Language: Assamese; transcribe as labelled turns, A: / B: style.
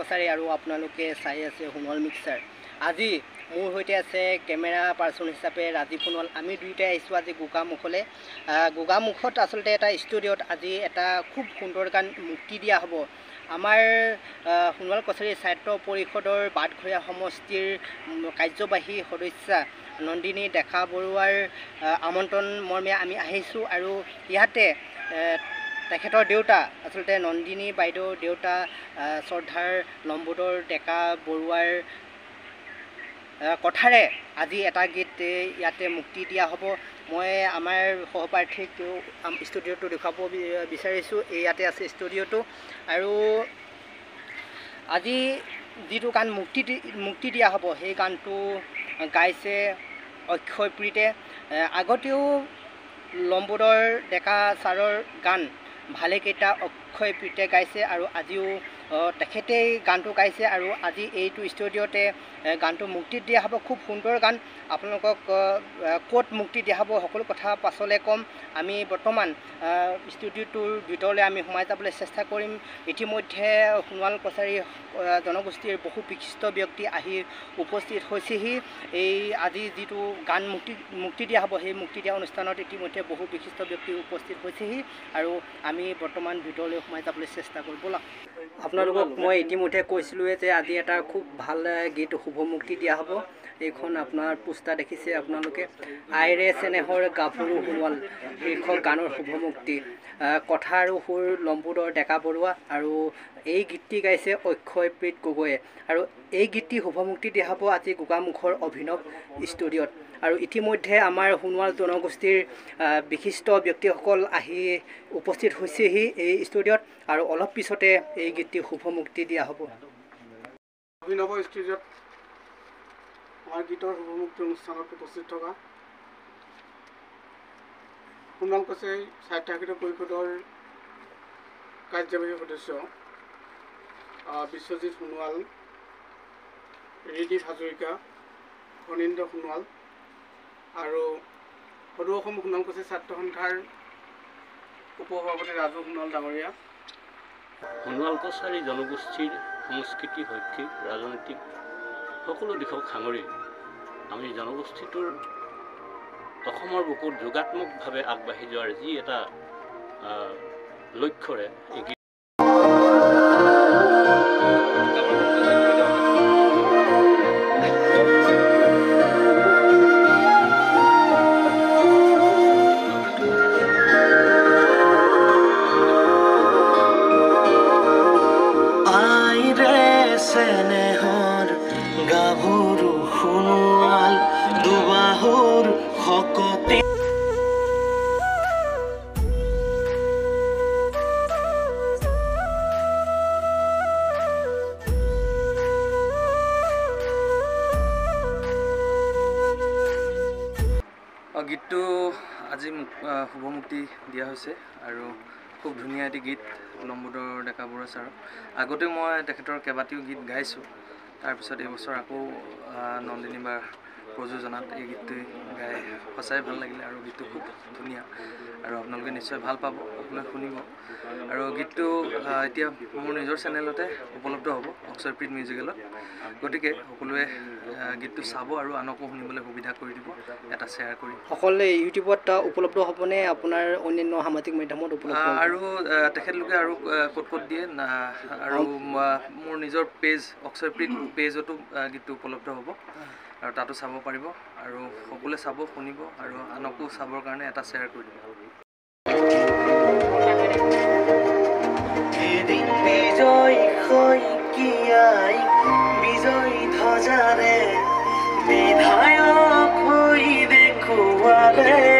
A: কছাৰী আৰু আপোনালোকে চাই আছে সোণোৱাল মিক্সাৰ। আজি মোৰ সৈতে আছে কেমেৰা পাৰ্চন হিচাপে ৰাজীৱ সোণোৱাল। আমি দুয়োটাই আহিছোঁ আজি গোগামুখলৈ। গোগামুখত আচলতে এটা ষ্টুডিঅ'ত আজি এটা খুব সুন্দৰ গান মুক্তি দিয়া হ'ব। আমাৰ সোণোৱাল কছাৰী সাহিত্য পৰিষদৰ বাটঘৰীয়া সমষ্টিৰ কাৰ্যবাহী সদস্যা নন্দিনী ডেকা বৰুৱাৰ আমন্ত্ৰণ মৰ্মে আমি আহিছোঁ আৰু ইয়াতে তেখেতৰ দেউতা আচলতে নন্দিনী বাইদেউৰ দেউতা শ্ৰদ্ধাৰ লম্বোদৰ ডেকা বৰুৱাৰ কথাৰে আজি এটা গীত ইয়াতে মুক্তি দিয়া হ'ব। মই আমাৰ সহপাঠীক ষ্টুডিঅ'টো দেখুৱাব বিচাৰিছোঁ। ইয়াতে আছে ষ্টুডিঅ'টো আৰু আজি যিটো গান মুক্তি দিয়া হ'ব সেই গানটো গাইছে অক্ষয়প্ৰীতে। আগতেও লম্বোদৰ ডেকা ছাৰৰ গান ভালেকেইটা অক্ষয়প্ৰীতে গাইছে আৰু আজিও তেখেতেই গানটো গাইছে আৰু আজি এইটো ষ্টুডিঅ'তে গানটো মুক্তি দিয়া হ'ব। খুব সুন্দৰ গান। আপোনালোকক ক'ত মুক্তি দিয়া হ'ব সকলো কথা পাছলৈ ক'ম। আমি বৰ্তমান ষ্টুডিঅ'টোৰ ভিতৰলৈ আমি সোমাই যাবলৈ চেষ্টা কৰিম। ইতিমধ্যে সোণোৱাল কছাৰী জনগোষ্ঠীৰ বহু বিশিষ্ট ব্যক্তি আহি উপস্থিত হৈছেহি। এই আজি যিটো গান মুক্তি দিয়া হ'ব সেই মুক্তি দিয়া অনুষ্ঠানত ইতিমধ্যে বহু বিশিষ্ট ব্যক্তি উপস্থিত হৈছেহি আৰু আমি বৰ্তমান ভিতৰলৈ সোমাই যাবলৈ চেষ্টা কৰিম। ব'লা। আপোনালোকক মই ইতিমধ্যে কৈছিলোঁৱে যে আজি এটা খুব ভাল গীত শুভ মুক্তি দিয়া হ'ব। এইখন আপোনাৰ পোষ্টাৰ দেখিছে আপোনালোকে। আইৰে চেনেহৰ গাভৰু সোণোৱাল শীৰ্ষক গানৰ শুভ মুক্তি। কথা আৰু সুৰ লম্বোদৰ ডেকা বৰুৱা আৰু এই গীতটি গাইছে অক্ষয়প্ৰীত গগৈয়ে আৰু এই গীতটি শুভ মুক্তি দিয়া হ'ব আজি গোগামুখৰ অভিনৱ ষ্টুডিঅ'ত। আৰু ইতিমধ্যে আমাৰ সোণোৱাল জনগোষ্ঠীৰ বিশিষ্ট ব্যক্তিসকল আহি উপস্থিত হৈছেহি এই ষ্টুডিঅ'ত আৰু অলপ পিছতে এই গীতটি শুভ মুক্তি দিয়া হ'ব।
B: অভিনৱ ষ্টুডিঅ'ত আমাৰ গীতৰ শুভ মুক্তি অনুষ্ঠানত উপস্থিত থকা সোণোৱাল কছাৰী সাহিত্য পৰিষদৰ কাৰ্যবাহী সদস্য বিশ্বজিৎ সোণোৱাল, ৰিদীপ হাজৰিকা, ফণীন্দ্ৰ সোণোৱাল আৰু সদৌ অসম সোণোৱাল কছাৰী ছাত্ৰ সন্থাৰ উপসভাপতি ৰাজু সোণোৱাল ডাঙৰীয়া।
C: সোণোৱাল কছাৰী জনগোষ্ঠীৰ সংস্কৃতি, শৈক্ষিক, ৰাজনৈতিক সকলো দিশক সাঙুৰি আমি জনগোষ্ঠীটোৰ অসমৰ বুকুত যোগাত্মকভাৱে আগবাঢ়ি যোৱাৰ যি এটা লক্ষ্যৰে এই
D: গাভৰু সোণোৱাল দুবাহুৰ শকতে
E: গীতটো আজি শুভ মুক্তি দিয়া হৈছে আৰু খুব ধুনীয়া এটি গীত লম্বোদৰ ডেকা বৰুৱা ছাৰৰ। আগতেও মই তেখেতৰ কেইবাটাও গীত গাইছোঁ। তাৰপিছত এইবছৰ আকৌ নন্দিনী বাৰ প্ৰযোজনাত এই গীতটো গাই সঁচাই ভাল লাগিলে আৰু গীতটো খুব ধুনীয়া আৰু আপোনালোকে নিশ্চয় ভাল পাব, আপোনালোকে শুনিব। আৰু গীতটো এতিয়া মোৰ নিজৰ চেনেলতে উপলব্ধ হ'ব অক্ষয়প্ৰীত মিউজিকেলত। গতিকে সকলোৱে গীতটো চাব আৰু আনকো শুনিবলৈ সুবিধা কৰি দিব, এটা শ্বেয়াৰ কৰি।
A: সকলোৱে ইউটিউবত উপলব্ধ হ'বনে আপোনাৰ অন্যান্য সামাজিক মাধ্যমত উপলব্ধ?
E: আৰু তেখেতলোকে আৰু ক'ত দিয়ে আৰু মোৰ নিজৰ পেজ অক্ষয়প্ৰীত পেজতো গীতটো উপলব্ধ হ'ব আৰু তাতো চাব পাৰিব আৰু সকলোৱে চাব, শুনিব আৰু আনকো চাবৰ কাৰণে এটা শ্বেয়াৰ কৰি দিব।
D: বিজয় ধ্বজাৰে বিধায়ক হৈ দেখুৱালে